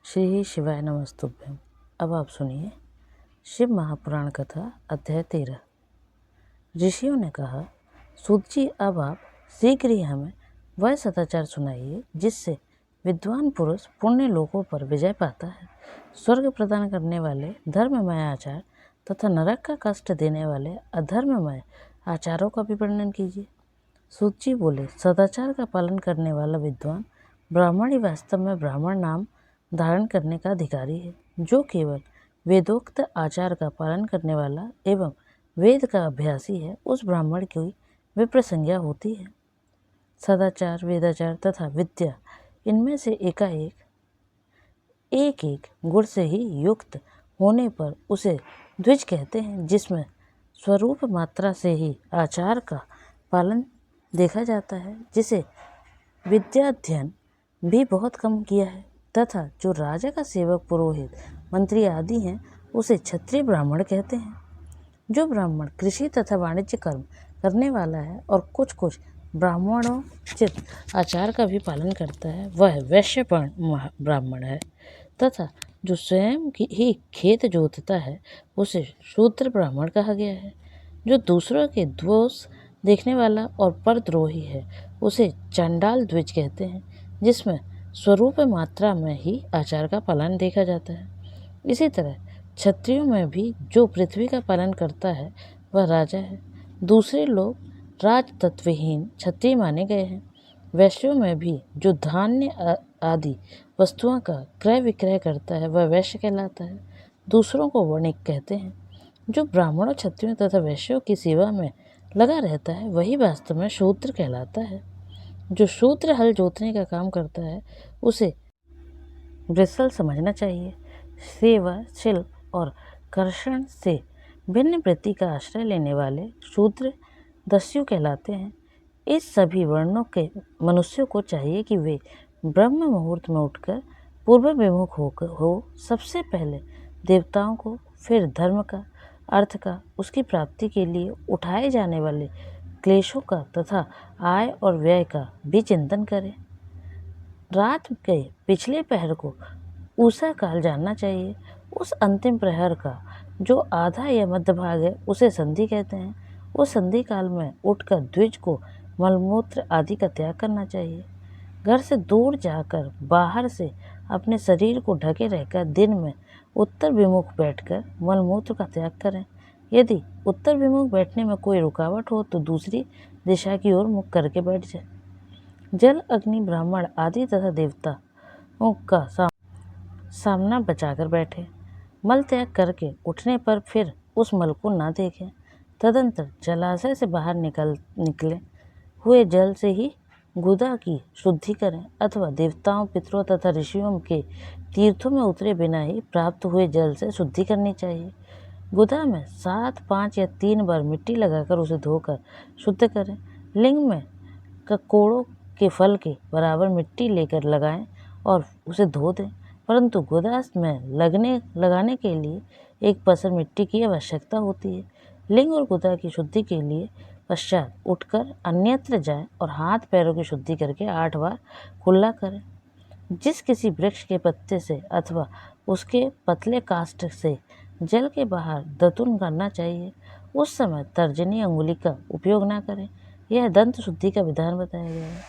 श्री शिवाय नमस्तुभ्यम। अब आप सुनिए शिव महापुराण कथा अध्याय 13। ऋषियों ने कहा, सूत जी, अब आप शीघ्र ही हमें वह सदाचार सुनाइए जिससे विद्वान पुरुष पुण्य लोकों पर विजय पाता है। स्वर्ग प्रदान करने वाले धर्ममय आचार तथा नरक का कष्ट देने वाले अधर्ममय आचारों का भी वर्णन कीजिए। सूत जी बोले, सदाचार का पालन करने वाला विद्वान ब्राह्मण ही वास्तव में ब्राह्मण नाम धारण करने का अधिकारी है। जो केवल वेदोक्त आचार का पालन करने वाला एवं वेद का अभ्यासी है, उस ब्राह्मण की विप्र संज्ञा होती है। सदाचार, वेदाचार तथा विद्या, इनमें से एक एक गुण से ही युक्त होने पर उसे द्विज कहते हैं, जिसमें स्वरूप मात्रा से ही आचार का पालन देखा जाता है, जिसे विद्याध्ययन भी बहुत कम किया है, तथा जो राजा का सेवक, पुरोहित, मंत्री आदि हैं, उसे क्षत्रिय ब्राह्मण कहते हैं। जो ब्राह्मण कृषि तथा वाणिज्य कर्म करने वाला है और कुछ कुछ ब्राह्मणोचित आचार का भी पालन करता है, वह वैश्य ब्राह्मण है। तथा जो स्वयं ही खेत जोतता है, उसे शूद्र ब्राह्मण कहा गया है। जो दूसरों के दोष देखने वाला और परद्रोही है, उसे चंडाल द्विज कहते हैं, जिसमें स्वरूप मात्रा में ही आचार का पालन देखा जाता है। इसी तरह क्षत्रियों में भी जो पृथ्वी का पालन करता है, वह राजा है। दूसरे लोग राजतत्वहीन क्षत्रिय माने गए हैं। वैश्यों में भी जो धान्य आदि वस्तुओं का क्रय विक्रय करता है, वह वैश्य कहलाता है। दूसरों को वणिक कहते हैं। जो ब्राह्मणों, क्षत्रियों तथा वैश्यों की सेवा में लगा रहता है, वही वास्तव में शूद्र कहलाता है। जो शूद्र हल जोतने का काम करता है, उसे वृषल समझना चाहिए। सेवा, शिल्प और कर्षण से भिन्न वृत्ति का आश्रय लेने वाले शूद्र दस्यु कहलाते हैं। इस सभी वर्णों के मनुष्यों को चाहिए कि वे ब्रह्म मुहूर्त में उठकर पूर्व विमुख हो सबसे पहले देवताओं को, फिर धर्म का, अर्थ का, उसकी प्राप्ति के लिए उठाए जाने वाले क्लेशों का तथा आय और व्यय का भी चिंतन करें। रात के पिछले पहर को उषा काल जानना चाहिए। उस अंतिम प्रहर का जो आधा या मध्य भाग है, उसे संधि कहते हैं। उस संधि काल में उठकर द्विज को मलमूत्र आदि का त्याग करना चाहिए। घर से दूर जाकर बाहर से अपने शरीर को ढके रहकर दिन में उत्तर विमुख बैठकर मलमूत्र का त्याग करें। यदि उत्तर विमुख बैठने में कोई रुकावट हो तो दूसरी दिशा की ओर मुख करके बैठ जाए। जल, अग्नि, ब्राह्मण आदि तथा देवताओं का सामना बचाकर बैठे। मल त्याग करके उठने पर फिर उस मल को ना देखें। तदंतर जलाशय से बाहर निकले हुए जल से ही गुदा की शुद्धि करें, अथवा देवताओं, पितरों तथा ऋषियों के तीर्थों में उतरे बिना ही प्राप्त हुए जल से शुद्धि करनी चाहिए। गुदा में 7, 5 या 3 बार मिट्टी लगाकर उसे धोकर शुद्ध करें। लिंग में ककोड़ों के फल के बराबर मिट्टी लेकर लगाएं और उसे धो दें, परंतु गुदास में लगाने के लिए एक पसर मिट्टी की आवश्यकता होती है। लिंग और गुदा की शुद्धि के लिए पश्चात उठकर अन्यत्र जाएं और हाथ पैरों की शुद्धि करके 8 बार कुल्ला करें। जिस किसी वृक्ष के पत्ते से अथवा उसके पतले काष्ठ से जल के बाहर दतुन करना चाहिए, उस समय तर्जनी अंगुली का उपयोग न करें। यह दंत शुद्धि का विधान बताया गया है।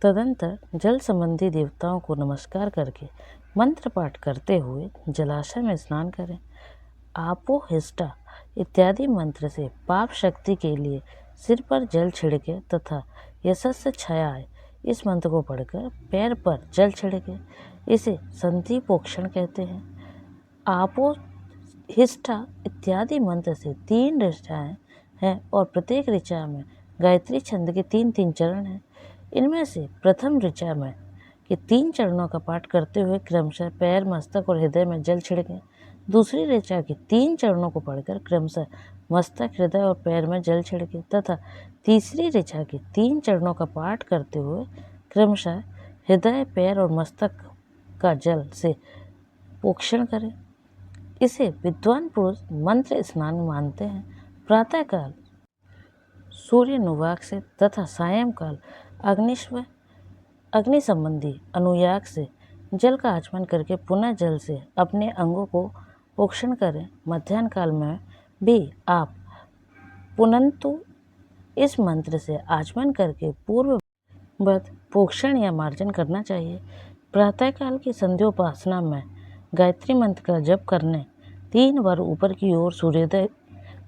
तदंतर जल संबंधी देवताओं को नमस्कार करके मंत्र पाठ करते हुए जलाशय में स्नान करें। आपो हिष्टा इत्यादि मंत्र से पाप शक्ति के लिए सिर पर जल छिड़के तथा यशस्स छयाय इस मंत्र को पढ़कर पैर पर जल छिड़के। इसे संधि पोक्षण कहते हैं। आपो हिष्टा इत्यादि मंत्र से 3 ऋचाएँ हैं और प्रत्येक ऋचा में गायत्री छंद के 3-3 चरण हैं। इनमें से प्रथम ऋचा में के 3 चरणों का पाठ करते हुए क्रमशः पैर, मस्तक और हृदय में जल छिड़कें। दूसरी ऋचा के 3 चरणों को पढ़कर क्रमशः मस्तक, हृदय और पैर में जल छिड़कें तथा तीसरी ऋचा के 3 चरणों का पाठ करते हुए क्रमशः हृदय, पैर और मस्तक का जल से पोक्षण करें। इसे विद्वान पुरुष मंत्र स्नान मानते हैं। प्रातःकाल सूर्य नुवाक से तथा सायंकाल अग्नि संबंधी अनुयाग से जल का आचमन करके पुनः जल से अपने अंगों को पोषण करें। मध्याह्न काल में भी आप पुनंतु इस मंत्र से आचमन करके पूर्ववत पोषण या मार्जन करना चाहिए। प्रातःकाल की संध्योपासना में गायत्री मंत्र का जप करने 3 बार ऊपर की ओर सूर्योदय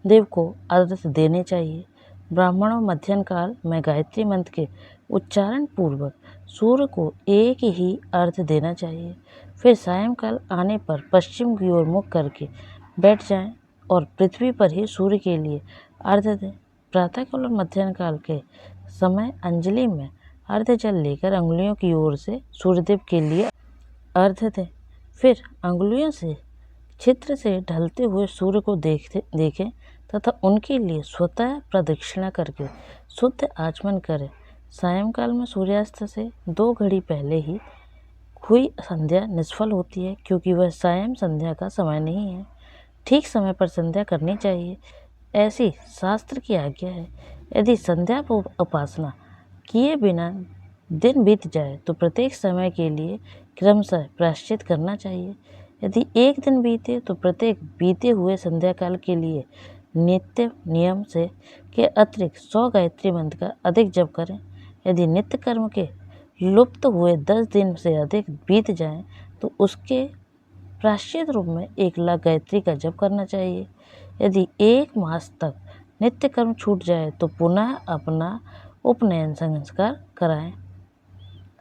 देव को अर्घ्य देने चाहिए। ब्राह्मणों मध्याह्न काल में गायत्री मंत्र के उच्चारण पूर्वक सूर्य को एक ही अर्घ्य देना चाहिए। फिर सायंकाल आने पर पश्चिम की ओर मुख करके बैठ जाएं और पृथ्वी पर ही सूर्य के लिए अर्घ्य दें। प्रातःकाल और मध्याह्न काल के समय अंजलि में अर्घ्य जल लेकर अंगुलियों की ओर से सूर्यदेव के लिए अर्घ्य दें। फिर अंगुलियों से छिद्र से ढलते हुए सूर्य को देखें तथा उनके लिए स्वतः प्रदक्षिणा करके शुद्ध आचमन करें। सायंकाल में सूर्यास्त से 2 घड़ी पहले ही हुई संध्या निष्फल होती है, क्योंकि वह सायं संध्या का समय नहीं है। ठीक समय पर संध्या करनी चाहिए, ऐसी शास्त्र की आज्ञा है। यदि संध्या उपासना किए बिना दिन बीत जाए तो प्रत्येक समय के लिए क्रमशः प्रायश्चित करना चाहिए। यदि एक दिन बीते तो प्रत्येक बीते हुए संध्या काल के लिए नित्य नियम से के अतिरिक्त 100 गायत्री मंत्र का अधिक जप करें। यदि नित्य कर्म के लुप्त हुए 10 दिन से अधिक बीत जाएं तो उसके प्रायश्चित रूप में 1 लाख गायत्री का जप करना चाहिए। यदि 1 मास तक नित्य कर्म छूट जाए तो पुनः अपना उपनयन संस्कार कराएं।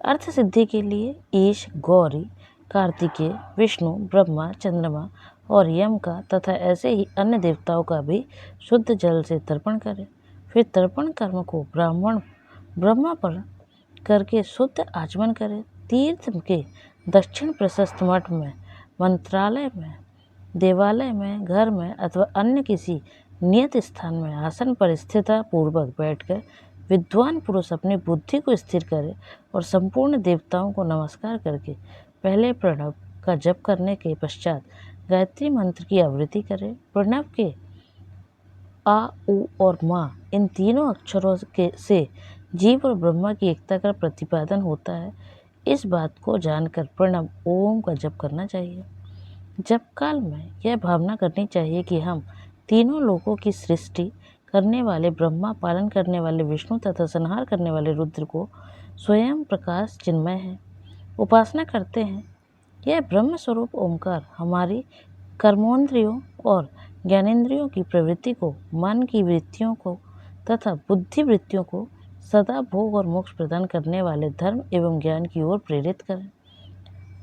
अर्थ सिद्धि के लिए ईश, गौरी, कार्तिकेय, विष्णु, ब्रह्मा, चंद्रमा और यम का तथा ऐसे ही अन्य देवताओं का भी शुद्ध जल से तर्पण करें। फिर तर्पण कर्म को ब्रह्मा पर करके शुद्ध आचमन करें। तीर्थ के दक्षिण प्रशस्त मठ में, मंत्रालय में, देवालय में, घर में अथवा अन्य किसी नियत स्थान में आसन पर स्थिरता पूर्वक बैठकर विद्वान पुरुष अपनी बुद्धि को स्थिर करे और संपूर्ण देवताओं को नमस्कार करके पहले प्रणव का जप करने के पश्चात गायत्री मंत्र की आवृत्ति करें। प्रणव के आ, उ और मा इन तीनों अक्षरों से जीव और ब्रह्मा की एकता का प्रतिपादन होता है। इस बात को जानकर प्रणव ओम का जप करना चाहिए। जप काल में यह भावना करनी चाहिए कि हम तीनों लोकों की सृष्टि करने वाले ब्रह्मा, पालन करने वाले विष्णु तथा संहार करने वाले रुद्र को स्वयं प्रकाश चिन्मय है उपासना करते हैं। यह ब्रह्म स्वरूप ओंकार हमारी कर्मेंद्रियों और ज्ञानेंद्रियों की प्रवृत्ति को, मन की वृत्तियों को तथा बुद्धि वृत्तियों को सदा भोग और मोक्ष प्रदान करने वाले धर्म एवं ज्ञान की ओर प्रेरित करें।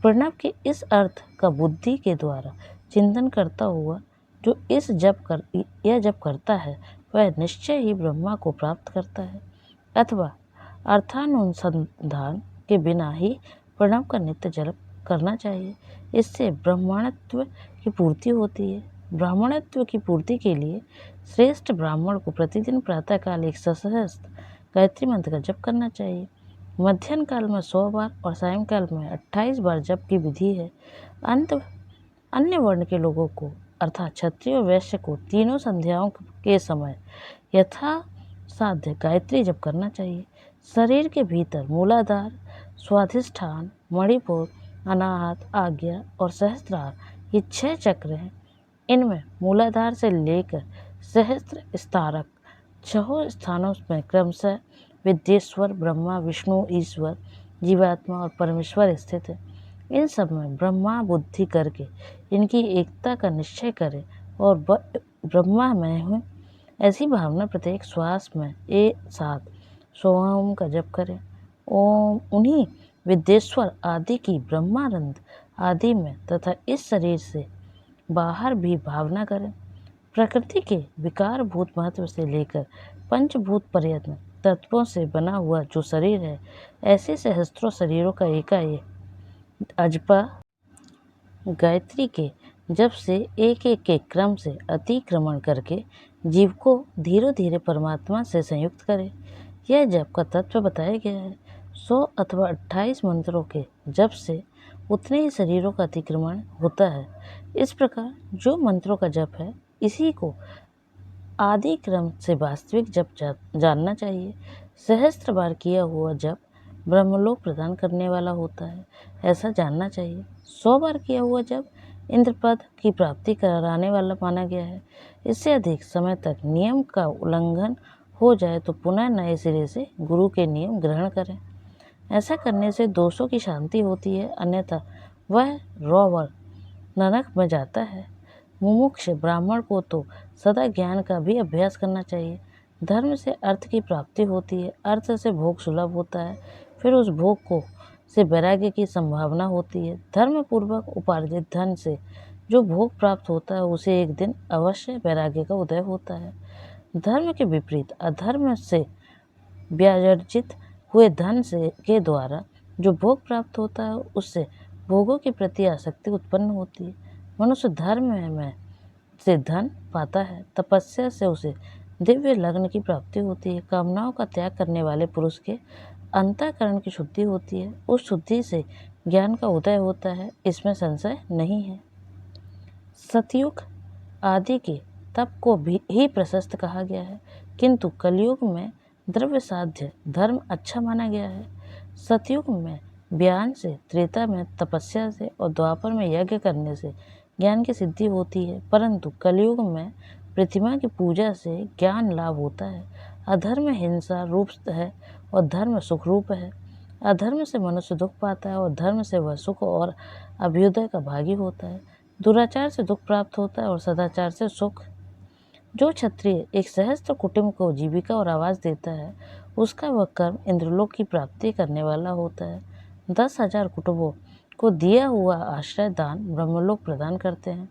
प्रणव के इस अर्थ का बुद्धि के द्वारा चिंतन करता हुआ जो यह जप करता है वह निश्चय ही ब्रह्मा को प्राप्त करता है, अथवा अर्थानुसंधान के बिना ही प्रणव का नित्य जप करना चाहिए। इससे ब्राह्मणत्व की पूर्ति होती है। ब्राह्मणत्व की पूर्ति के लिए श्रेष्ठ ब्राह्मण को प्रतिदिन प्रातःकाल 100 गायत्री मंत्र का जप करना चाहिए। मध्याह्न काल में 100 बार और सायंकाल में 28 बार जप की विधि है। अन्य वर्ण के लोगों को अर्थात क्षत्रिय और वैश्य को तीनों संध्याओं के समय यथा साध्य गायत्री जप करना चाहिए। शरीर के भीतर मूलाधार, स्वाधिष्ठान, मणिपुर, अनाहत, आज्ञा और सहस्त्रार ये 6 चक्र हैं। इनमें मूलाधार से लेकर सहस्त्र स्तारक 6 स्थानों में क्रमशः विद्येश्वर, ब्रह्मा, विष्णु, ईश्वर, जीवात्मा और परमेश्वर स्थित है। इन सब में ब्रह्मा बुद्धि करके इनकी एकता का निश्चय करें और ब्रह्मा मैं हूँ ऐसी भावना प्रत्येक श्वास में एक साथ सोम का जप करें। ओम उन्हीं विद्येश्वर आदि की ब्रह्मानंद आदि में तथा इस शरीर से बाहर भी भावना करें। प्रकृति के विकारभूत महत्व से लेकर पंचभूत पर्यंत तत्वों से बना हुआ जो शरीर है, ऐसे सहस्त्रों शरीरों का एकाएक अजपा गायत्री के जप से एक एक के क्रम से अतिक्रमण करके जीव को धीरे धीरे परमात्मा से संयुक्त करे। यह जप का तत्व बताया गया है। 100 अथवा 28 मंत्रों के जप से उतने ही शरीरों का अतिक्रमण होता है। इस प्रकार जो मंत्रों का जप है इसी को आदि क्रम से वास्तविक जप जानना चाहिए। सहस्त्र बार किया हुआ जप ब्रह्मलोक प्रदान करने वाला होता है, ऐसा जानना चाहिए। 100 बार किया हुआ जब इंद्रपद की प्राप्ति कराने वाला माना गया है। इससे अधिक समय तक नियम का उल्लंघन हो जाए तो पुनः नए सिरे से गुरु के नियम ग्रहण करें। ऐसा करने से दोषों की शांति होती है, अन्यथा वह रौवर नरक में जाता है। मुमुक्ष ब्राह्मण को तो सदा ज्ञान का भी अभ्यास करना चाहिए। धर्म से अर्थ की प्राप्ति होती है, अर्थ से भोग सुलभ होता है, फिर उस भोग को से वैराग्य की संभावना होती है। धर्म पूर्वक उपार्जित धन से जो भोग प्राप्त होता है उसे एक दिन अवश्य वैराग्य का उदय होता है। धर्म के विपरीत अधर्म से व्याजर्जित हुए धन से के द्वारा जो भोग प्राप्त होता है उससे भोगों के प्रति आसक्ति उत्पन्न होती है। मनुष्य धर्म में से धन पाता है, तपस्या से उसे दिव्य लग्न की प्राप्ति होती है। कामनाओं का त्याग करने वाले पुरुष के अंतःकरण की शुद्धि होती है, उस शुद्धि से ज्ञान का उदय होता है, इसमें संशय नहीं है। सतयुग आदि के तप को भी ही प्रशस्त कहा गया है, किंतु कलयुग में द्रव्य साध्य धर्म अच्छा माना गया है। सतयुग में ज्ञान से, त्रेता में तपस्या से और द्वापर में यज्ञ करने से ज्ञान की सिद्धि होती है, परंतु कलयुग में प्रतिमा की पूजा से ज्ञान लाभ होता है। अधर्म हिंसा रूप है और धर्म सुख रूप है। अधर्म से मनुष्य दुख पाता है और धर्म से वह सुख और अभ्युदय का भागी होता है। दुराचार से दुख प्राप्त होता है और सदाचार से सुख। जो क्षत्रिय एक सहस्त्र कुटुंब को जीविका और आवास देता है, उसका वह कर्म इंद्रलोक की प्राप्ति करने वाला होता है। 10,000 कुटुंबों को दिया हुआ आश्रय दान ब्रह्मलोक प्रदान करते हैं।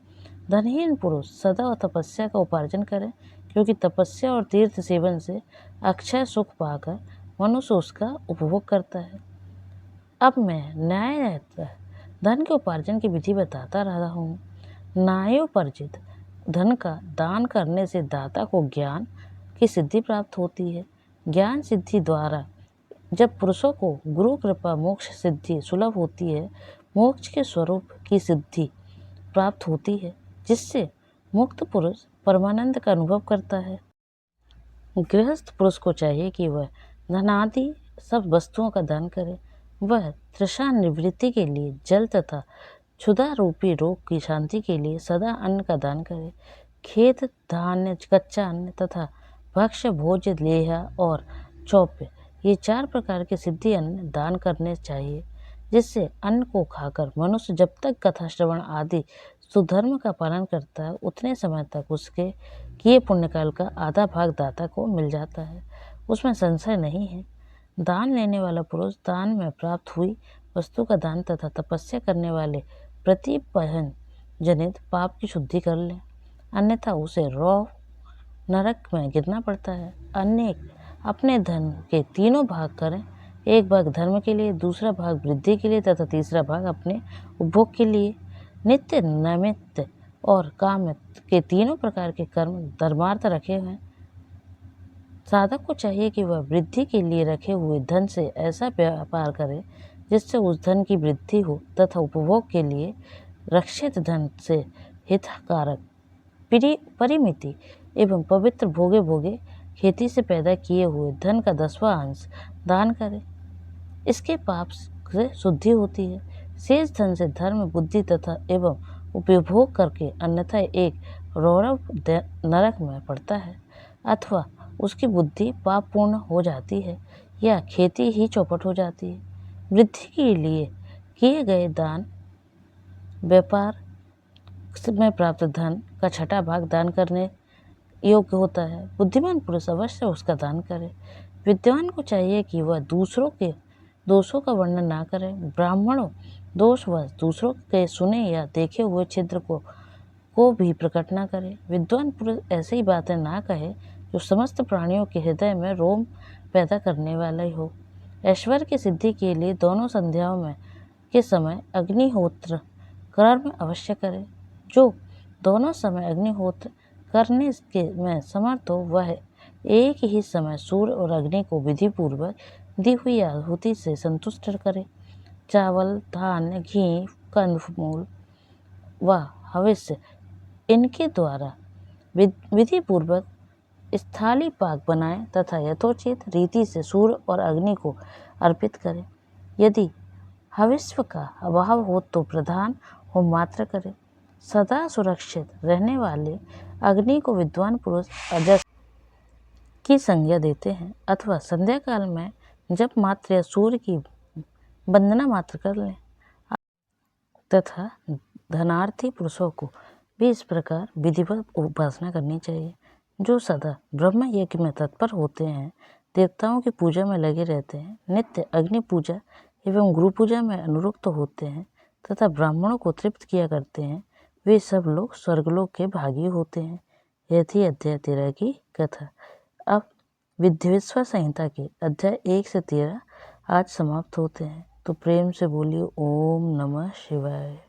धनहीन पुरुष सदा तपस्या का उपार्जन करे, क्योंकि तपस्या और तीर्थ सेवन से अक्षय सुख पाकर मनुष्य उसका उपभोग करता है। अब मैं न्याय धन के उपार्जन की विधि बताता रहा हूँ। न्यायोपार्जित धन का दान करने से दाता को ज्ञान की सिद्धि प्राप्त होती है। ज्ञान सिद्धि द्वारा जब पुरुषों को गुरु कृपा मोक्ष सिद्धि सुलभ होती है, मोक्ष के स्वरूप की सिद्धि प्राप्त होती है, जिससे मुक्त पुरुष परमानंद का अनुभव करता है। गृहस्थ पुरुष को चाहिए कि वह धनादि सब वस्तुओं का दान करे। वह तृषा निवृत्ति के लिए जल तथा क्षुधा रूपी रोग की शांति के लिए सदा अन्न का दान करे। खेत, धान्य, कच्चा अन्न तथा भक्ष्य, भोज्य, लेहा और चौप्य, ये 4 प्रकार के सिद्धि अन्न दान करने चाहिए, जिससे अन्न को खाकर मनुष्य जब तक कथा श्रवण आदि सुधर्म का पालन करता है, उतने समय तक उसके किए पुण्यकाल का आधा भाग दाता को मिल जाता है, उसमें संशय नहीं है। दान लेने वाला पुरुष दान में प्राप्त हुई वस्तु का दान तथा तपस्या करने वाले प्रतिपहन जनित पाप की शुद्धि कर ले, अन्यथा उसे रौ नरक में गिरना पड़ता है। अनेक अपने धन के 3 भाग करें, एक भाग धर्म के लिए, दूसरा भाग वृद्धि के लिए तथा तीसरा भाग अपने उपभोग के लिए। नित्य, नैमित्त और काम के 3 प्रकार के कर्म धर्मार्थ रखे हैं। साधक को चाहिए कि वह वृद्धि के लिए रखे हुए धन से ऐसा व्यापार करे जिससे उस धन की वृद्धि हो, तथा उपभोग के लिए रक्षित धन से हितकारक परिमिति एवं पवित्र भोगे भोगे खेती से पैदा किए हुए धन का 10वां अंश दान करे। इसके पाप से शुद्धि होती है। शेष धन से धर्म, बुद्धि तथा एवं उपभोग करके अन्यथा एक रौरव नरक में पड़ता है, अथवा उसकी बुद्धि पापपूर्ण हो जाती है या खेती ही चौपट हो जाती है। वृद्धि के लिए किए गए दान व्यापार में प्राप्त धन का 6ठा भाग दान करने योग्य होता है। बुद्धिमान पुरुष अवश्य उसका दान करे। विद्वान को चाहिए कि वह दूसरों के दोषों का वर्णन ना करे। ब्राह्मणों दोषवश दूसरों के सुने या देखे हुए छिद्र को भी प्रकट ना करे। विद्वान पुरुष ऐसी ही बातें ना कहे जो समस्त प्राणियों के हृदय में रोम पैदा करने वाला ही हो। ऐश्वर्य की सिद्धि के लिए दोनों संध्याओं में के समय अग्निहोत्र कर्म अवश्य करे। जो दोनों समय अग्निहोत्र करने के में समर्थ हो, वह एक ही समय सूर्य और अग्नि को विधि पूर्वक दी हुई आहुति से संतुष्ट करे। चावल, धान्य, घी, कंदमूल व हविष्य इनके द्वारा विधि पूर्वक स्थाली पाक बनाएं तथा यथोचित रीति से सूर्य और अग्नि को अर्पित करें। यदि हविष्य का अभाव हो तो प्रधान होम मात्र करें। सदा सुरक्षित रहने वाले अग्नि को विद्वान पुरुष अजस की संज्ञा देते हैं अथवा संध्या काल में जप मात्र या सूर्य की वंदना मात्र कर लें। तथा धनार्थी पुरुषों को भी इस प्रकार विधिवत उपासना करनी चाहिए। जो सदा ब्रह्म यज्ञ में तत्पर होते हैं, देवताओं की पूजा में लगे रहते हैं, नित्य अग्नि पूजा एवं गुरु पूजा में अनुरक्त होते हैं तथा ब्राह्मणों को तृप्त किया करते हैं, वे सब लोग स्वर्गलोक के भागी होते हैं। यह थी अध्याय 13 की कथा। अब विद्वेश्वर संहिता के अध्याय 1 से 13 आज समाप्त होते हैं। तो प्रेम से बोलिए ओम नमः शिवाय।